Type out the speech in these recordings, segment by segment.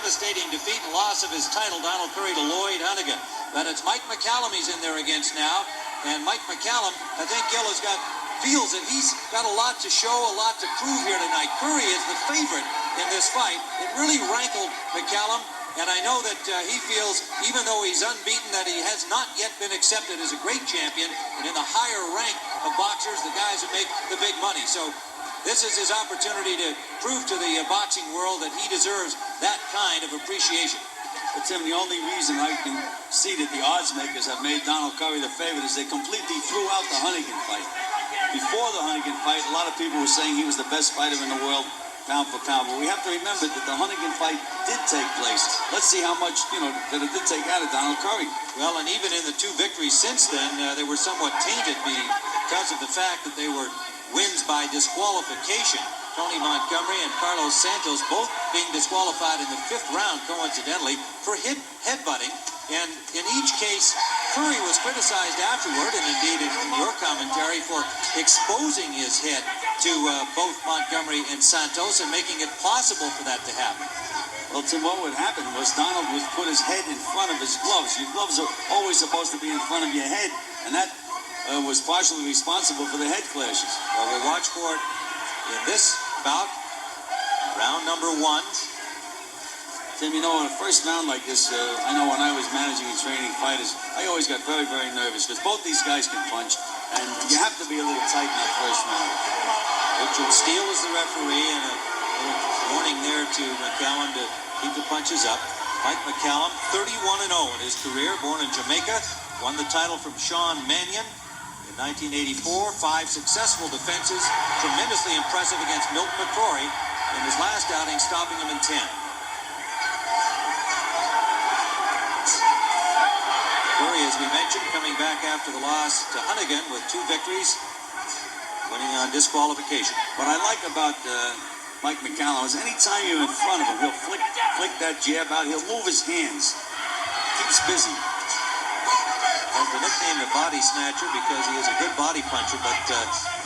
devastating defeat and loss of his title, Donald Curry, to Lloyd Honeyghan. But it's Mike Mccallum he's in there against now. And Mike Mccallum, I think Gil feels that he's got a lot to show, a lot to prove here tonight. Curry is the favorite in this fight. It really rankled Mccallum. And I know that he feels, even though he's unbeaten, that he has not yet been accepted as a great champion. And in the higher rank of boxers, the guys who make the big money. So this is his opportunity to prove to the boxing world that he deserves that kind of appreciation. But Tim, the only reason I can see that the odds makers have made Donald Curry the favorite is they completely threw out the Honeyghan fight. Before the Honeyghan fight, a lot of people were saying he was the best fighter in the world, pound for pound. But we have to remember that the Honeyghan fight did take place. Let's see how much, that it did take out of Donald Curry. Well, and even in the two victories since then, they were somewhat tainted because of the fact that they were wins by disqualification. Tony Montgomery and Carlos Santos both being disqualified in the 5th round, coincidentally, for headbutting. And in each case, Curry was criticized afterward, and indeed in your commentary, for exposing his head to both Montgomery and Santos and making it possible for that to happen. Well, Tim, what would happen was Donald would put his head in front of his gloves. Your gloves are always supposed to be in front of your head, and that was partially responsible for the head clashes. Well, we'll watch for it in this bout, round number 1. Tim, in a first round like this, I know when I was managing and training fighters, I always got very, very nervous because both these guys can punch, and you have to be a little tight in that first round. Richard Steele is the referee, and a little warning there to Mccallum to keep the punches up. Mike Mccallum, 31-0 in his career, born in Jamaica, won the title from Sean Mannion. 1984, 5 successful defenses, tremendously impressive against Milton McCrory in his last outing, stopping him in 10. Curry, as we mentioned, coming back after the loss to Honeyghan with 2 victories, winning on disqualification. What I like about Mike Mccallum is anytime you're in front of him, he'll flick that jab out, he'll move his hands, keeps busy. Has the nickname the Body Snatcher because he is a good body puncher, but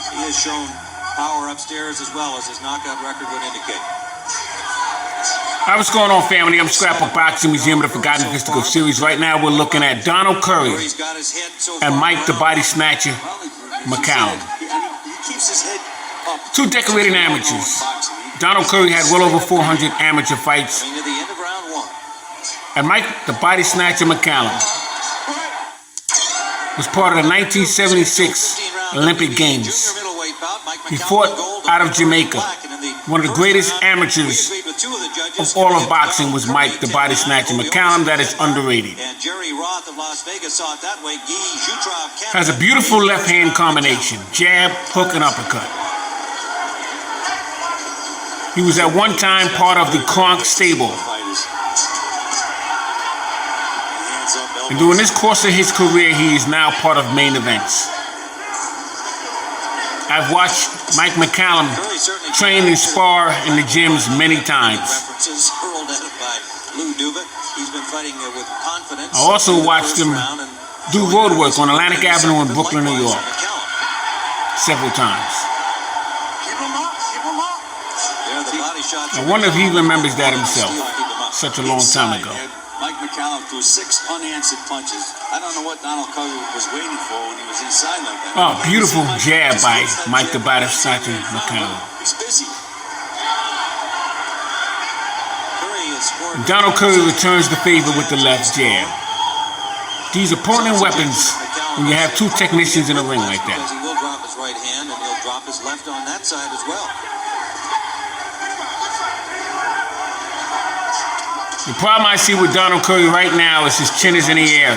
he has shown power upstairs as well as his knockout record would indicate. Hi, what's going on, family? I'm Scrapbook Boxing Museum of the Forgotten Fisticuffs series. Right now, we're looking at Donald Curry and Mike the Body Snatcher Mccallum. Two decorated amateurs. Donald Curry had well over 400 amateur fights, and Mike the Body Snatcher Mccallum was part of the 1976 Olympic Games. He fought out of Jamaica. One of the greatest amateurs of all of boxing was Mike the Body Snatcher Mccallum. That is underrated. Has a beautiful left-hand combination. Jab, hook, and uppercut. He was at one time part of the Kronk stable. And during this course of his career, he is now part of main events. I've watched Mike Mccallum train and spar in the gyms many times. I also watched him do road work on Atlantic Avenue in Brooklyn, New York, several times. I wonder if he remembers that himself, such a long time ago. Mike Mccallum threw 6 unanswered punches. I don't know what Donald Curry was waiting for when he was inside like that. Oh, beautiful jab by Mike the Body Snatcher Mccallum. He's busy. Donald Curry returns the favor with the left jab. These are potent weapons when you have 2 technicians in a ring like that. He will drop his right hand and he'll drop his left on that side as well. The problem I see with Donald Curry right now is his chin is in the air.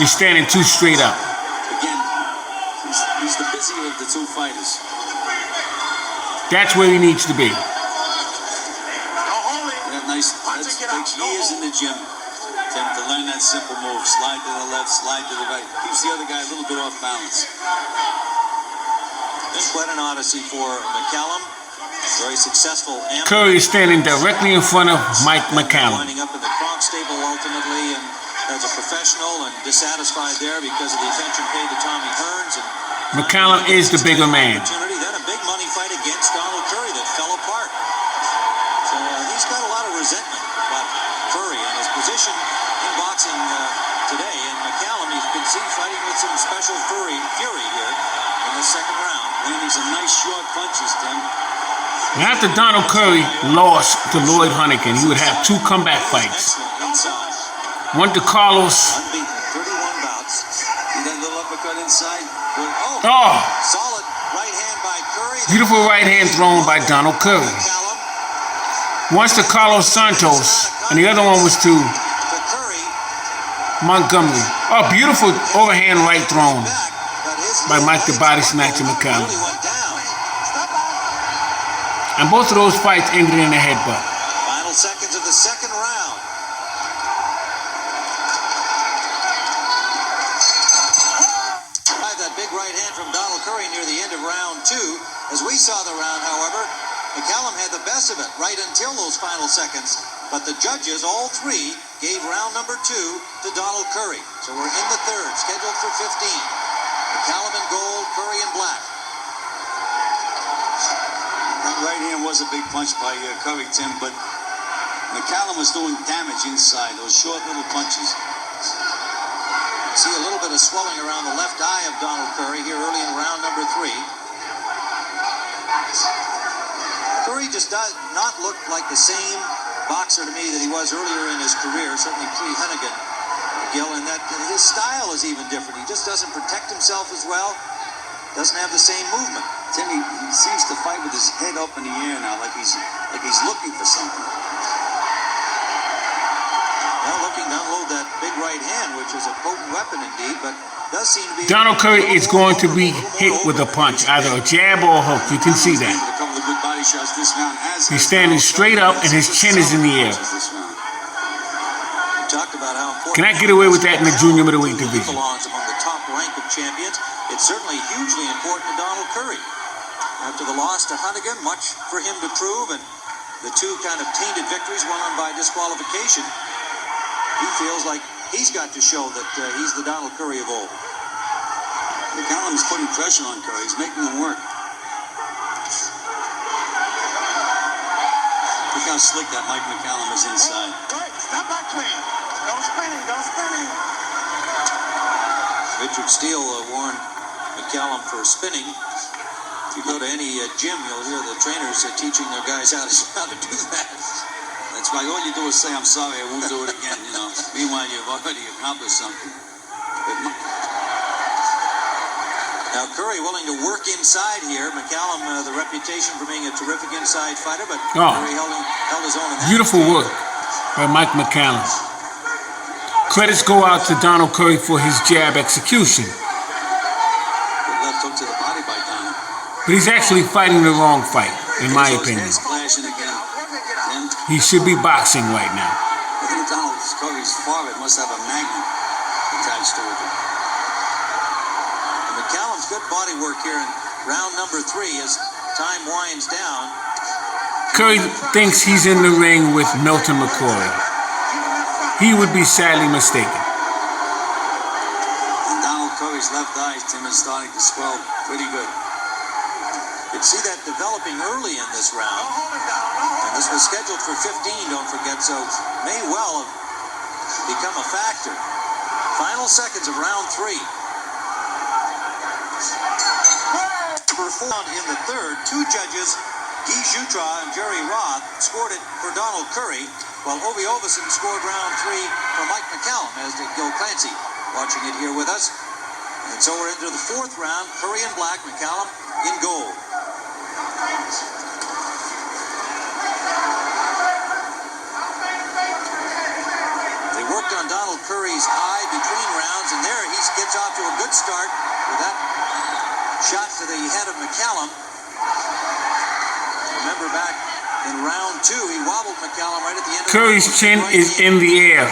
He's standing too straight up. Again, he's the busier of the 2 fighters. That's where he needs to be. That takes years in the gym to learn that simple move. Slide to the left, slide to the right. Keeps the other guy a little bit off balance. Been quite an odyssey for Mccallum. Very successful. Curry is standing directly in front of Mike Mccallum. Winding up in the Kronk stable ultimately, and as a professional and dissatisfied there because of the attention paid to Tommy Hearns. And Mccallum is the bigger man. Then a big money fight against Donald Curry that fell apart. So he's got a lot of resentment, but competition in boxing today, and Mccallum, you can see, fighting with some special fury here in the second round. Landing some nice short punches, Tim. And after Donald Curry lost to Lloyd Hunnigan, he would have 2 comeback fights. One to Carlos. Unbeaten, 31 bouts. See that little uppercut inside? Oh! Solid right hand by Curry. Beautiful right hand thrown by Donald Curry. Once to Carlos Santos, and the other one was to Montgomery. Oh, beautiful overhand right thrown by Mike the Body Snatcher Mccallum. And both of those fights ended in a headbutt. Final seconds of the second round. That big right hand from Donald Curry near the end of round 2. As we saw the round, however, Mccallum had the best of it right until those final seconds. But the judges, all 3, gave round number 2 to Donald Curry. So we're in the third, scheduled for 15. Mccallum in gold, Curry in black. That right hand was a big punch by Curry, Tim, but Mccallum was doing damage inside, those short little punches. See a little bit of swelling around the left eye of Donald Curry here early in round number 3. Curry just does not look like the same boxer to me that he was earlier in his career, certainly pre-Hunnigan, Gil, and that his style is even different. He just doesn't protect himself as well, doesn't have the same movement. Tim, he seems to fight with his head up in the air now, like he's looking for something. Now looking to unload that big right hand, which is a potent weapon indeed, but does seem to be... Donald Curry is going to be hit with a punch, either a jab or a hook. You can see that. He's standing straight up and his chin is in the air. Cannot get away with that in the junior middleweight division. Belongs among the top rank of champions. It's certainly hugely important to Donald Curry. After the loss to Hunnigan, much for him to prove, and the 2 kind of tainted victories, one on by disqualification. He feels like he's got to show that he's the Donald Curry of old. Mccallum is putting pressure on Curry. He's making him work. Look how slick that Mike Mccallum is inside. Right, step back clean. Go spinning, go spinning. Richard Steele warned Mccallum for spinning. If you go to any gym, you'll hear the trainers teaching their guys how to do that. That's right. All you do is say, "I'm sorry, I won't do it again." Meanwhile, you've already accomplished something. Now Curry willing to work inside here. Mccallum, the reputation for being a terrific inside fighter, but Curry held his own. In that Beautiful work by Mike Mccallum. Credits go out to Donald Curry for his jab execution. Good left hook to the body by Donald. But he's actually fighting the wrong fight, in my opinion. He should be boxing right now. I think Donald Curry's forehead must have a magnet attached to it. And Mccallum's good body work here in round number 3 as time winds down. Curry thinks he's in the ring with Milton McCoy. He would be sadly mistaken. And Donald Curry's left eye, Tim, is starting to swell pretty good. You can see that developing early in this round. And this was scheduled for 15, don't forget, so may well have become a factor. Final seconds of round 3. Found in the third, 2 judges, Guy Jutra and Jerry Roth, scored it for Donald Curry, while Ovi Ovison scored round 3 for Mike Mccallum, as did Gil Clancy, watching it here with us. And so we're into the 4th round, Curry in black, Mccallum in gold. They worked on Donald Curry's eye between rounds, and there he gets off to a good start with that shot to the head of Mccallum. Remember back in round 2, he wobbled Mccallum right at the end of Curry's chin is in the air.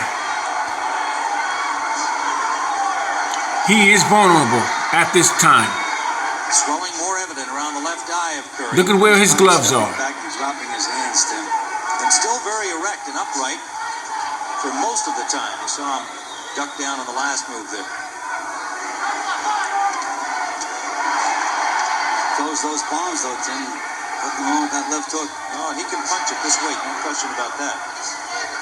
He is vulnerable at this time. Swelling more evident around the left eye of Curry. Look at where his gloves are. Back, he's dropping his hands, Tim. And still very erect and upright for most of the time. You saw him duck down on the last move there. Close those palms, though, Tim. Nothing wrong with that left hook. Oh, and he can punch it this weight, no question about that.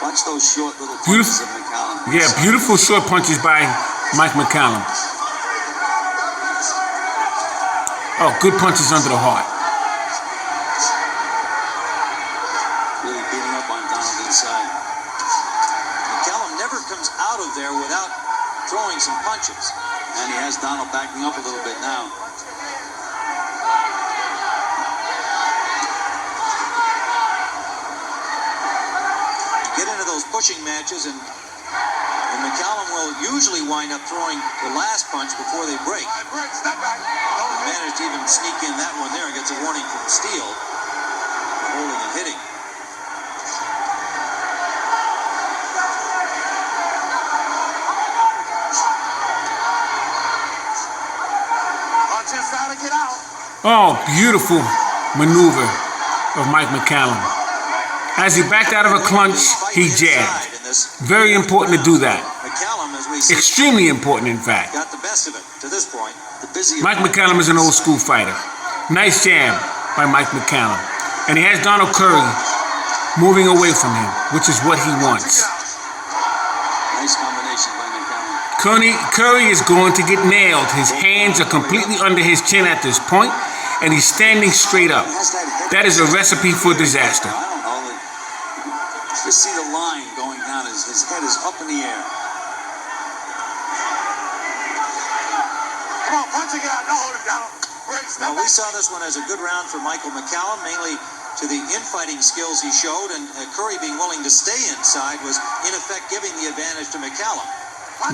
Watch those short little punches of Mccallum. Yeah, beautiful short punches by Mike Mccallum. Oh, good punches under the heart. Really beating up on Donald inside. Mccallum never comes out of there without throwing some punches. And he has Donald backing up a little bit now. Get into those pushing matches, and Mccallum will usually wind up throwing the last punch before they break. He managed to even sneak in that one there and gets a warning from Steele for holding and hitting. Get out. Oh, beautiful maneuver of Mike Mccallum. As he backed out of a clinch, he jabbed. Very important to do that. Mccallum, as we see, Extremely important, in fact. got the best of it to this point. Mike Mccallum is an old school fighter. Nice jab by Mike Mccallum. And he has Donald Curry moving away from him, which is what he wants. Nice combination by Mccallum. Curry is going to get nailed. His hands are completely under his chin at this point, and he's standing straight up. That is a recipe for disaster. I don't know. Just see the line going down. His head is up in the air. Come on, punch it out. Don't hold it down. Now, we saw this one as a good round for Michael Mccallum, mainly to the infighting skills he showed, and Curry being willing to stay inside was, in effect, giving the advantage to Mccallum.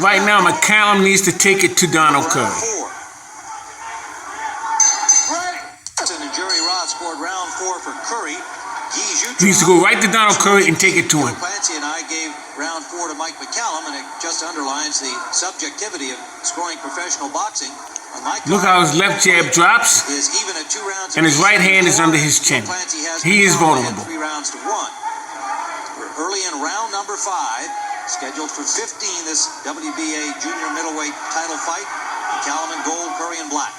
Right now, Mccallum needs to take it to Donald Curry. And Jerry Ross scored round 4 for Curry. He needs to go right to Donald Curry and take it to him. Clancy and I gave round 4 to Mike Mccallum, and it just underlines the subjectivity of scoring professional boxing. Look how his left jab drops, and his right hand is under his chin. He is vulnerable. 3 rounds to 1. We're early in round number 5. Scheduled for 15, this WBA junior middleweight title fight. Mccallum in gold, Curry in black.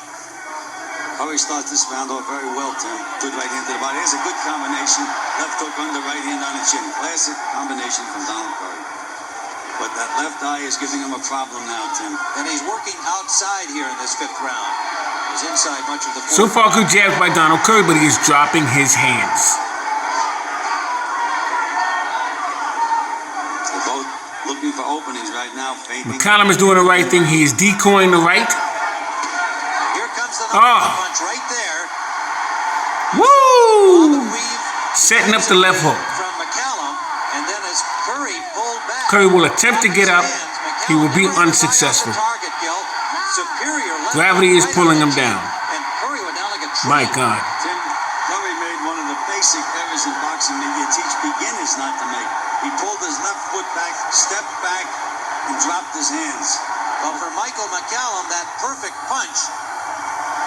Curry starts this round off very well, Tim. Good right hand to the body. Here's a good combination. Left hook under, right hand on the chin. Classic combination from Donald Curry. But that left eye is giving him a problem now, Tim. And he's working outside here in this 5th round. He's inside much of the 4th. So far, good jabs by Donald Curry, but he is dropping his hands. Looking for openings right now. Mccallum is doing the right thing. He is decoying the right. Here comes the punch right there. Woo! Setting up the left hook. From Mccallum, and then as Curry pulled back, Curry will attempt to get up. He will be unsuccessful. Gravity is pulling him down. My God. Tim, Curry made one of the basic errors in boxing that you teach beginners not to make. He pulled his left foot back, stepped back, and dropped his hands. Well, for Michael Mccallum, that perfect punch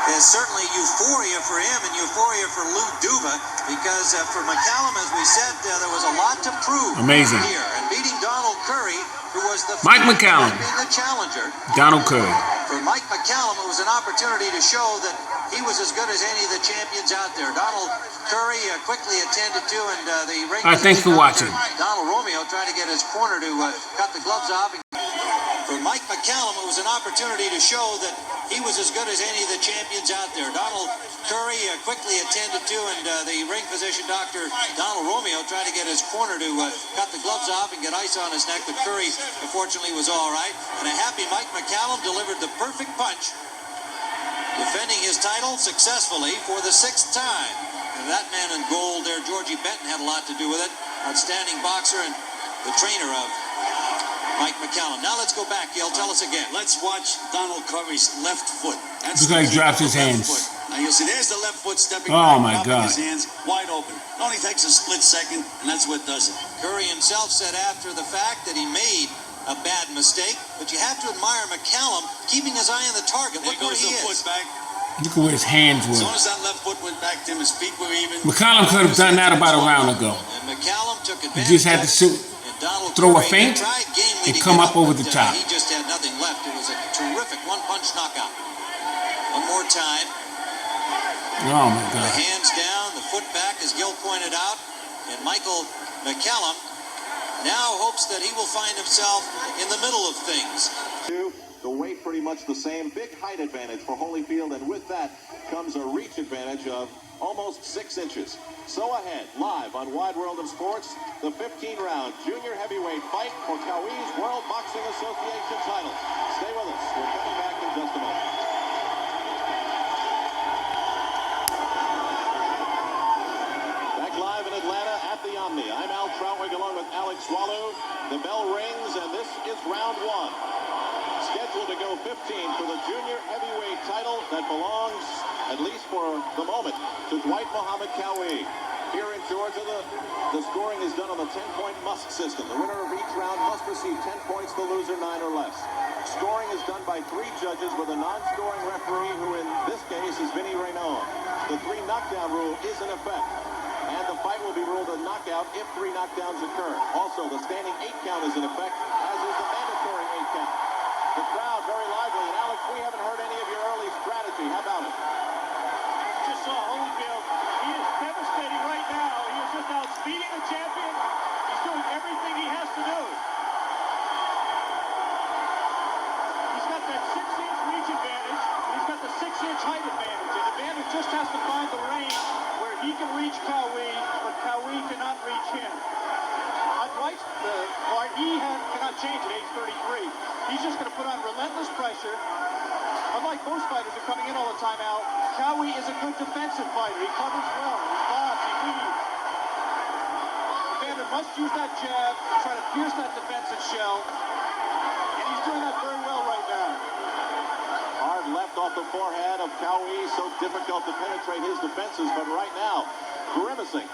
is certainly euphoria for him and euphoria for Lou Duva, because for Mccallum, as we said, there was a lot to prove. Amazing. Here, and beating Donald Curry, who was the Mike Mccallum, being the challenger. Donald Curry. For Mike Mccallum, it was an opportunity to show that he was as good as any of the champions out there. Donald Curry quickly attended to, and the ring. All right, thanks for watching. Donald Romeo tried to get his corner to cut the gloves off. For Mike Mccallum, it was an opportunity to show that he was as good as any of the champions out there. Donald Curry quickly attended to, and the ring physician, Dr. Donald Romeo, tried to get his corner to cut the gloves off and get ice on his neck, but Curry, unfortunately, was all right. And a happy Mike Mccallum delivered the perfect punch, defending his title successfully for the 6th time. And that man in gold there, Georgie Benton, had a lot to do with it. Outstanding boxer and the trainer of Mike Mccallum. Now let's go back, Gail. Tell us again. Let's watch Donald Curry's left foot. Looks like he drops his hands. Now you'll see there's the left foot stepping oh back, my God. His hands wide open. It only takes a split second, and that's what does it. Curry himself said after the fact that he made a bad mistake, but you have to admire Mccallum keeping his eye on the target. Look where he is. Foot back. Look at where his hands were. As soon as that left foot went back, Tim, his feet were even. Mccallum could have done that about a round ago. And Mccallum took advantage. He just had to throw a feint and come up over the top. He just had nothing left. It was a terrific one-punch knockout. One more time. Oh, my God. The hands down, the foot back, as Gil pointed out. And Michael Mccallum now hopes that he will find himself in the middle of things. The weight pretty much the same. Big height advantage for Holiyfield, and with that comes a reach advantage of almost 6 inches. So ahead, live on Wide World of Sports, the 15-round junior heavyweight fight for Qwai's World Boxing Association title. Stay with us. We're coming back in just a moment. Back live in Atlanta at the Omni. I'm Al Troutwig along with Alex Swallow. The bell rings, and this is round 1. Scheduled to go 15 for the junior heavyweight title that belongs, at least for the moment, to Dwhite Qwai. Here in Georgia, the scoring is done on the 10-point must system. The winner of each round must receive 10 points, the loser 9 or less. Scoring is done by 3 judges with a non-scoring referee who in this case is Vinny Raynon. The 3 knockdown rule is in effect, and the fight will be ruled a knockout if 3 knockdowns occur. Also, the standing 8 count is in effect, as is the mandatory 8 count. The crowd very lively, and Alex, we haven't heard any of your early strategy. How about it? Just saw Holiyfield. He is devastating right now. He is just outspeeding the champion. He's doing everything he has to do. He's got that 6-inch reach advantage, and he's got the 6-inch height advantage. And Evander just has to find the range where he can reach Qwai, but Qwai cannot reach him. Dwhite, the part he cannot change at age 33. He's just going to put on relentless pressure. Unlike most fighters who are coming in all the time out, Qwai is a good defensive fighter. He covers well, he bobs, he weaves. Evander must use that jab, try to pierce that defensive shell, and he's doing that very well right now. Hard left off the forehead of Qwai, so difficult to penetrate his defenses, but right now, grimacing.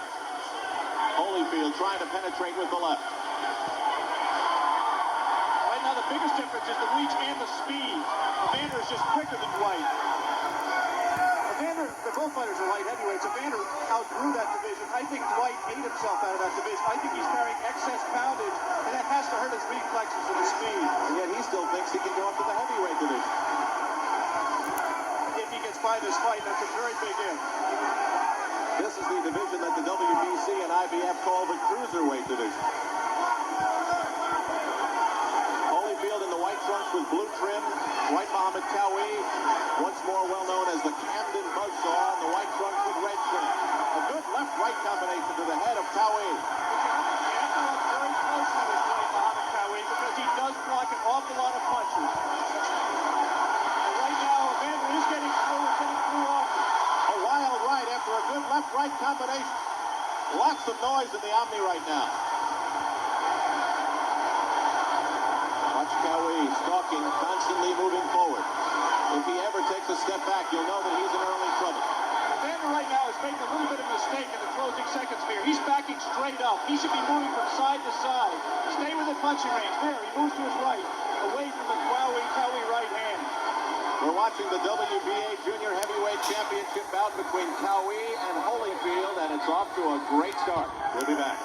Holiyfield trying to penetrate with the left. Right now, the biggest difference is the reach and the speed. Evander is just quicker than Dwhite. Evander, both fighters are light heavyweights. Evander outgrew that division. I think Dwhite ate himself out of that division. I think he's carrying excess poundage, and that has to hurt his reflexes and his speed. And yet he still thinks he can go up to the heavyweight division. If he gets by this fight, that's a very big if. This is the division that the WBC and IBF call the cruiserweight division. Holiyfield in the white trunks with blue trim. Dwhite Qwai, once more well known as the Camden Buzzsaw, in the white trunks with red trim. A good left-right combination to the head of Qwai. You have to look very closely with Dwhite Qwai because he does block an awful lot of punches. And right now, Evander is getting through often. A wild right after a good left-right combination. Lots of noise in the Omni right now. Watch Qwai stalking, constantly moving forward. If he ever takes a step back, you'll know that he's in early trouble. Evander right now is making a little bit of a mistake in the closing seconds here. He's backing straight up. He should be moving from side to side. Stay within punching range. There, he moves to his right, away from the Qwai right hand. We're watching the WBA Junior Heavyweight Championship bout between Qwai and Holiyfield, and it's off to a great start. We'll be back.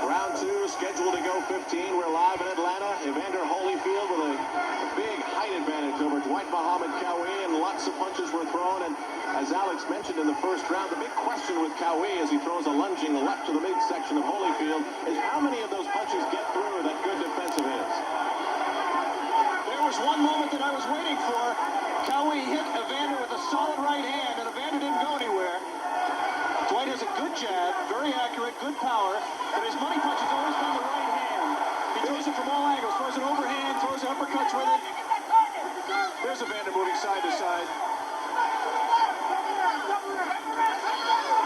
Round 2 scheduled to go 15. We're live in Atlanta. Evander Holiyfield with a big height advantage over Dwhite Qwai, and lots of punches were thrown. And as Alex mentioned in the first round, the big question with Qwai as he throws a lunging left to the midsection of Holiyfield is how many of those punches get through that good defensive is. There was one moment that I was waiting for. Qwai hit Evander with a solid right hand, and Evander didn't go anywhere. Dwhite has a good jab, very accurate, good power, but his money punch has always been the right hand. He throws it from all angles, throws it overhand, throws uppercuts with it. There's Evander moving side to side.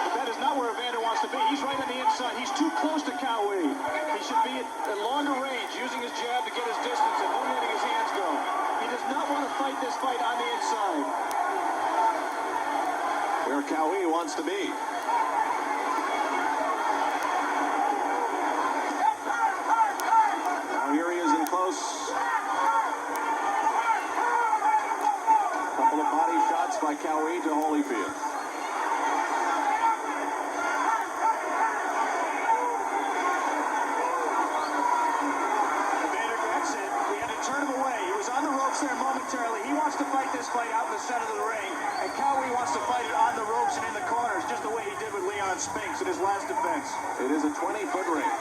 But that is not where Evander wants to be. He's right on the inside. He's too close to Qwai. He should be at longer range, using his jab to get his distance and only letting his hands go. He does not want to fight this fight on the inside. Where Qwai wants to be. Now here he is in close. Couple of body shots by Qwai to Holiyfield. There momentarily. He wants to fight this fight out in the center of the ring, and Qwai wants to fight it on the ropes and in the corners, just the way he did with Leon Spinks in his last defense. It is a 20-foot ring.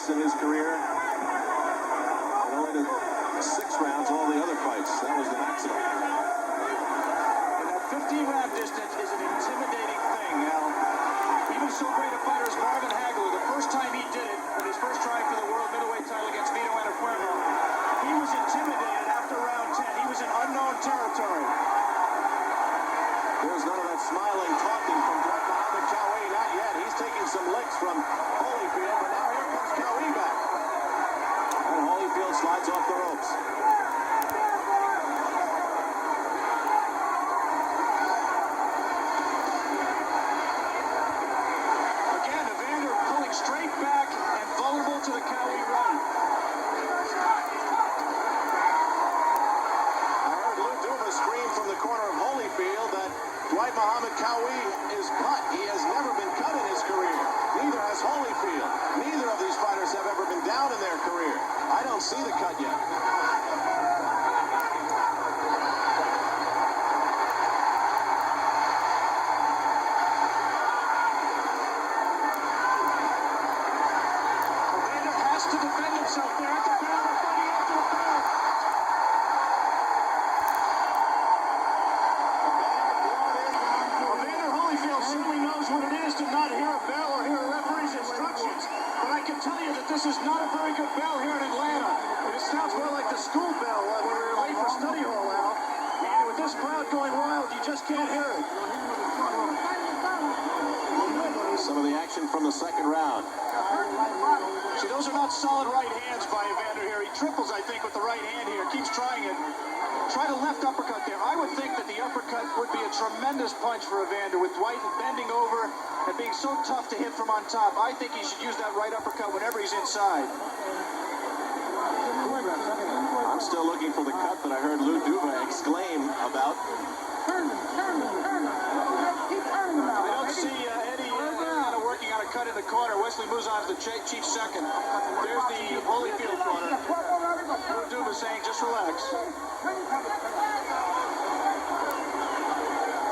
fights in his career. And only to 6 rounds all the other fights. That was the maximum. And that 15-round distance is an intimidating thing, Al. Even so great a fighter as Marvin Hagler, the first time he did it, in his first try for the world middleweight title against Vito Antuofermo, he was intimidated after round 10. He was in unknown territory. There's none of that smiling talking from Qwai. Not yet. He's taking some licks from Holiyfield, but now here comes Qwai back. And Holiyfield slides off the ropes. Again, Evander pulling straight back and vulnerable to the Qwai run. I heard Lou Duva scream from the corner of Holiyfield that Dwhite Qwai is cut. He has never been cut in his career. Neither has Holiyfield. Neither of these fighters have ever been down in their career. I don't see the cut yet. Evander has to defend himself there at the barrel, fighting after the barrel. Evander Holyfield certainly knows what it is to not hear a bell or hear a referee's instructions. But I can tell you that this is not a very good bell here in Atlanta. It sounds more like the school bell when we were late for study hall, Al. And with this crowd going wild, you just can't hear it. Some of the action from the second round. See, those are not solid right hands by Evander here. He triples, I think, with the right hand here. Keeps trying it. Try the left uppercut there. I would think that the uppercut would be a tremendous punch for Evander with Dwhite bending over and being so tough to hit from on top. I think he should use that right uppercut whenever he's inside. I'm still looking for the cut that I heard Lou Duva exclaim about. I don't see Eddie working on a cut in the corner. Wesley moves on to the chief second. There's the Holyfield corner. Lou Duva saying, just relax.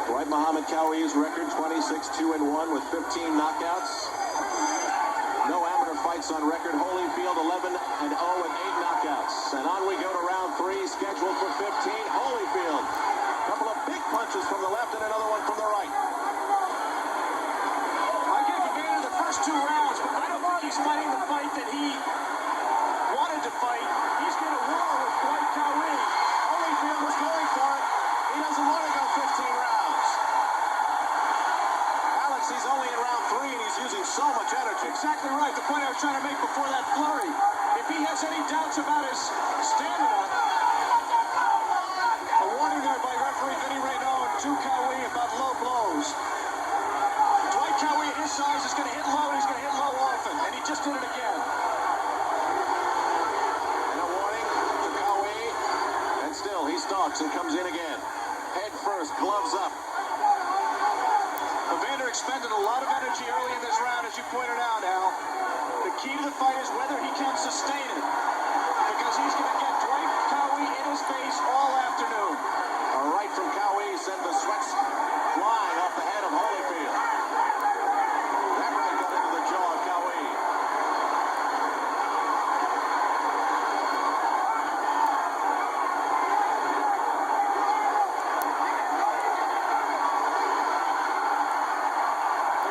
Dwhite Qwai's record 26-2-1 with 15 knockouts. No amateur fights on record. Holyfield 11-0 with 8 knockouts. And on we go to round 3, scheduled for 15. Holyfield. A couple of big punches from the left and another one from the right. I give Evander the first 2 rounds, but I don't think he's fighting the fight that he wanted to fight. He's going to war with Dwhite Qwai. Holyfield was going for it. He doesn't want to go 15 rounds. Alex, he's only in round 3 and he's using so much energy. Exactly right. The point I was trying to make before that flurry. If he has any doubts about his stamina, a warning there by referee Vinny Raynaud to Qwai about low blows. Dwhite Qwai at his size is going to hit low, and he's going to hit low often, and he just did it again. And a warning to Qwai. And still, he stalks and comes in again. Head first, gloves up. Evander expended a lot of energy early in this round, as you pointed out, Al. The key to the fight is whether he can sustain it, because he's going to get Dwhite Qwai in his face all afternoon. A right from Qwai sent the sweats flying off the head of Holyfield. That right got into the jaw of Qwai.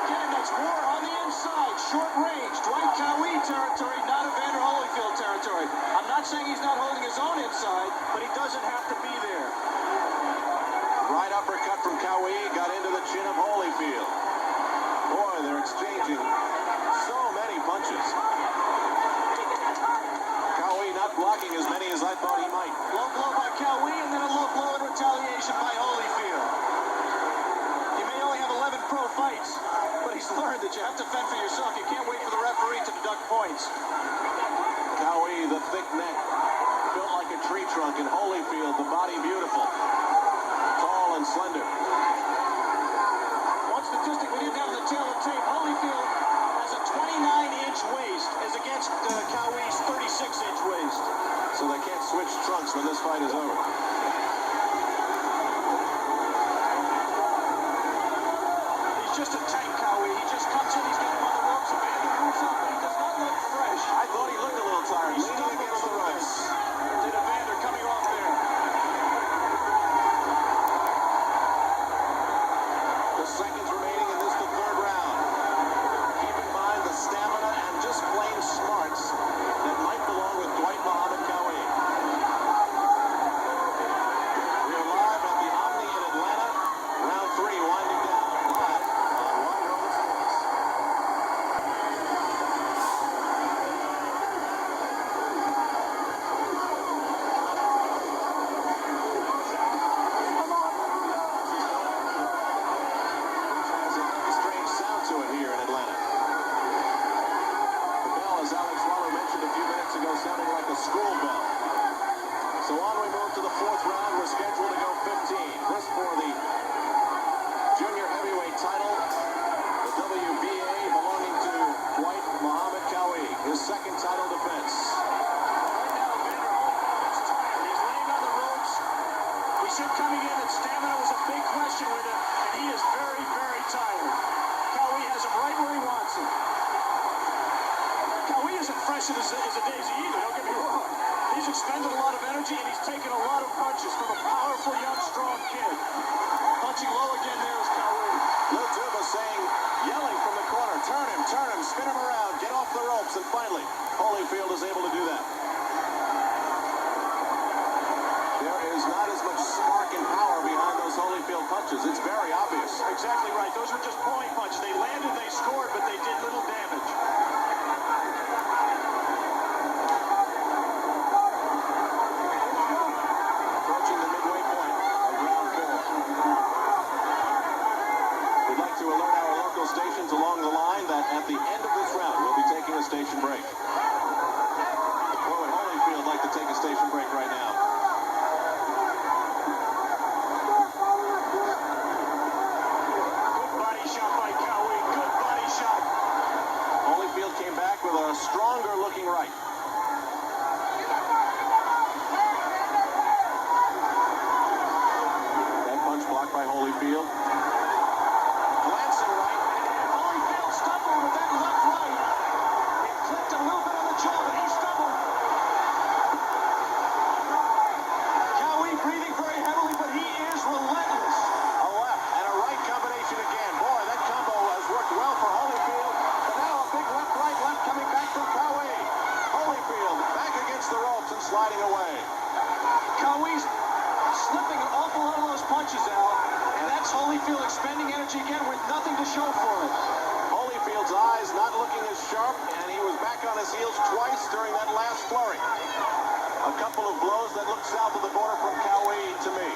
Again, that's war on the inside, short range, Dwhite Qwai territory, not Evander Holyfield territory. I'm not saying he's not holding his own inside, but he doesn't have to be there. Right uppercut from Qwai got into the chin of Holyfield. Boy, they're exchanging so many punches. Qwai not blocking as many as I thought he might. Low blow by Qwai and then a low blow in retaliation by Holyfield. He may only have 11 pro fights, but he's learned that you have to fend for yourself. You can't wait for the referee to deduct points. Qwai, the thick neck, built like a tree trunk, and Holyfield, the body beautiful. Tall and slender. One statistic we didn't have on the tail of tape, Holyfield has a 29-inch waist as against Qwai's 36-inch waist. So they can't switch trunks when this fight is over. He's just a tank, Qwai. He just comes in, he's got him on the ropes, and moves up, and he does not look fresh. I thought So on we move to the fourth round. We're scheduled to go 15. This for the junior heavyweight title. The WBA belonging to Dwhite Muhammad Qwai, his second title defense. Right now, Evander Holyfield is tired. He's laying on the ropes. We said coming in that stamina was a big question with him, and he is very, very tired. Qwai has him right where he wants him. Qwai isn't fresh as a daisy either, don't get me wrong. He's expended a lot of energy, and he's taken a lot of punches from a powerful, young, strong kid. Punching low again there is Qwai. Lou Tuba saying, yelling from the corner, turn him, spin him around, get off the ropes, and finally, Holiyfield is able to do that. There is not as much spark and power behind those Holiyfield punches. It's very obvious. Exactly right. Those were just pulling punches. They landed, they scored, but they did little damage. Approaching the midway point of round 4. We'd like to alert our local stations along the line that at the end of this round, we'll be taking a station break. Where would Holiyfield like to take a station break right now? Good body shot by Qwai. Good body shot. Holiyfield came back with a stronger looking right. That punch blocked by Holiyfield. Glancing right. Holyfield stumbled with that left right. It clipped a little bit on the jaw, but he stumbled. Qwai breathing very heavily, but he is relentless. A left and a right combination again. Boy, that combo has worked well for Holiyfield. But now a big left coming back from Qwai. Holiyfield back against the ropes and sliding away. Qwai's slipping an awful lot of those punches out, and that's Holyfield expending energy again with nothing to show for it. Holyfield's eyes not looking as sharp, and he was back on his heels twice during that last flurry. A couple of blows that looked south of the border from Qwai to me.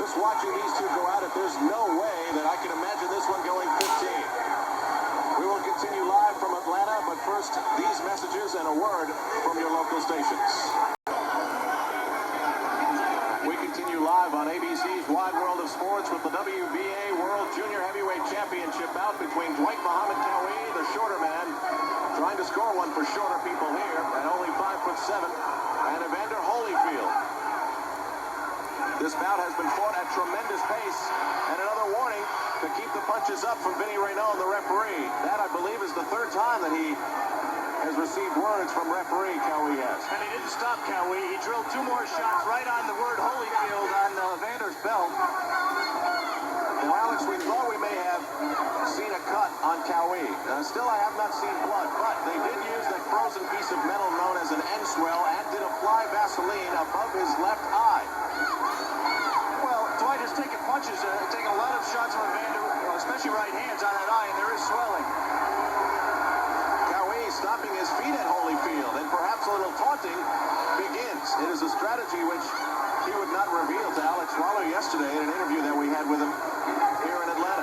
Just watching these two go at it, there's no way that I can imagine this one going 15. We will continue live from Atlanta, but first, these messages and a word from your local stations. We continue live on ABC's Wide World of Sports with the WBA World Junior Heavyweight Championship bout between Dwhite Muhammad Qwai, the shorter man, trying to score one for shorter people here at only 5'7", and Evander Holyfield. This bout has been fought at tremendous pace, and another warning to keep the punches up from Vinny Reynaud, the referee. That, I believe, is the third time that he has received words from referee Qwai has. And he didn't stop Qwai. He drilled two more shots right on the word Holyfield on Evander's belt. Now, Alex, we thought we may have seen a cut on Qwai. Still, I have not seen blood, but they did use that frozen piece of metal known as an end swell and did apply Vaseline above his left eye. Well, Dwhite has taken punches, taken a lot of shots from Evander, especially right hands on that eye, and there is swelling. Qwai stopping his feet at Holiyfield, and perhaps a little taunting begins. It is a strategy which he would not reveal to Alex Waller yesterday in an interview that we had with him here in Atlanta.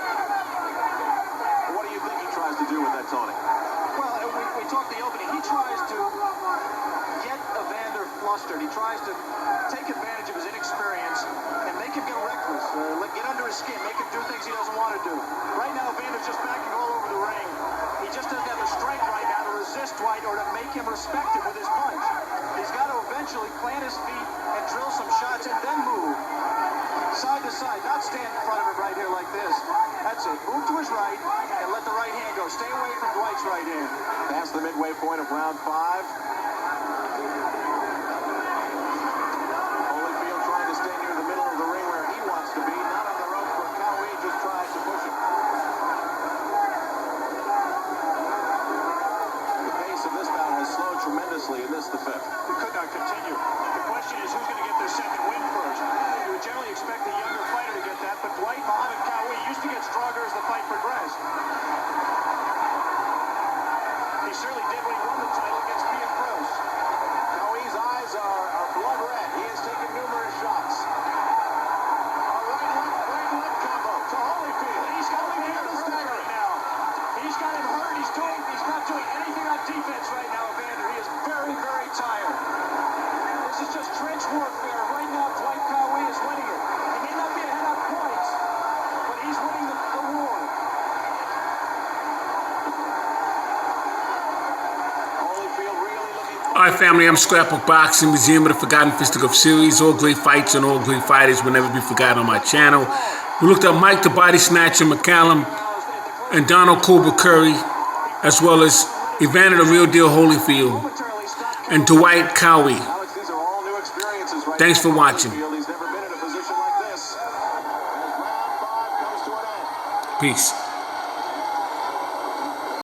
What do you think he tries to do with that taunting? Well, we talked the opening. He tries to get Evander flustered. He tries to take advantage of his inexperience and make him get reckless, get under his skin, make him do things he doesn't want to do. Right now, Evander's just backing all over the ring. He just doesn't have the strength right now to resist Dwhite or to make him respect him with his punch. He's got to eventually plant his feet and drill some shots and then move side to side, not stand in front of him right here like this. That's it. Move to his right and let the right hand go. Stay away from Dwight's right hand. Past the midway point of round 5. Holyfield trying to stay near the middle of the ring where he wants to be, not on the ropes where Qwai just tries to push him. The pace of this bout has slowed tremendously in this, the fifth. It could not continue. The question is who's going to get their second win first. You would generally expect the younger fighter to get that, but Dwhite Muhammad Qwai used to get stronger as the fight progressed. He certainly did when he won the title against P.F. Gross. Qwai's eyes are blood red. He has taken numerous shots. A right left combo to Holyfield. He's got him hurt right now. He's got him hurt. He's not doing anything on defense right warfare. Right now, Dwight Qwai is winning it. He may not be ahead on points, but he's winning the war. Holiyfield really looking. All right, family, I'm Scrapbook Boxing, Museum of the Forgotten Fisticuffs series. All great fights and all great fighters will never be forgotten on my channel. We looked at Mike the Body Snatcher, Mccallum, and Donald Cobra Curry, as well as Evander the Real Deal Holiyfield, and Dwhite Qwai. Alex, these are all new experiences right Thanks for now. watching. He's never been in a position like this. As round 5 comes to an end. Peace.